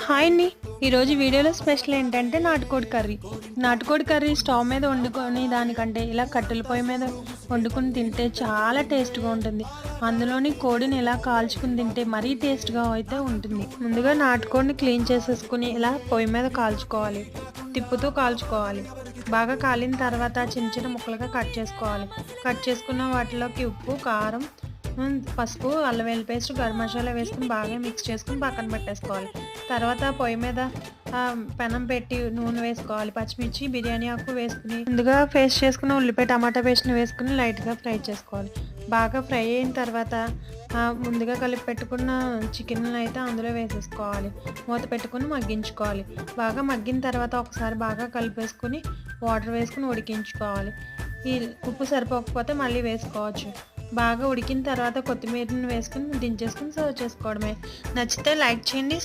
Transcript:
Hi అండి. ఈరోజు వీడియోలో స్పెషల్ ఏంటంటే నాటుకోడి కర్రీ. నాటుకోడి కర్రీ స్టవ్ మీద వండుకొని దానికంటే ఇలా కట్టెల పొయ్యి మీద వండుకొని తింటే చాలా టేస్ట్గా ఉంటుంది. అందులోని కోడిని ఇలా కాల్చుకుని తింటే మరీ టేస్ట్గా అయితే ఉంటుంది. ముందుగా నాటుకోడిని క్లీన్ చేసేసుకుని ఇలా పొయ్యి మీద కాల్చుకోవాలి. తిప్పుతూ కాల్చుకోవాలి. బాగా కాలిన తర్వాత చిన్న చిన్న ముక్కలుగా కట్ చేసుకోవాలి. కట్ చేసుకున్న వాటిలోకి ఉప్పు, కారం, పసుపు, అల్లం వెల్లుల్లి పేస్ట్, గరం మసాలా వేసుకుని బాగా మిక్స్ చేసుకుని పక్కన పెట్టేసుకోవాలి. తర్వాత పొయ్యి మీద పెనం పెట్టి నూనె వేసుకోవాలి. పచ్చిమిర్చి, బిర్యానీ ఆకు వేసుకుని ముందుగా పేస్ట్ చేసుకున్న ఉల్లిపాయ టమాటా పేస్ట్ని వేసుకుని లైట్గా ఫ్రై చేసుకోవాలి. బాగా ఫ్రై అయిన తర్వాత ముందుగా కలిపి పెట్టుకున్న చికెన్ అయితే అందులో వేసేసుకోవాలి. మూత పెట్టుకుని మగ్గించుకోవాలి. బాగా మగ్గిన తర్వాత ఒకసారి బాగా కలిపేసుకుని వాటర్ వేసుకుని ఉడికించుకోవాలి. ఈ ఉప్పు సరిపోకపోతే మళ్ళీ వేసుకోవచ్చు. బాగా ఉడికిన తర్వాత కొత్తిమీరని వేసుకుని దించేసుకుని సర్వ్ చేసుకోవడమే. నచ్చితే లైక్ చేయండి.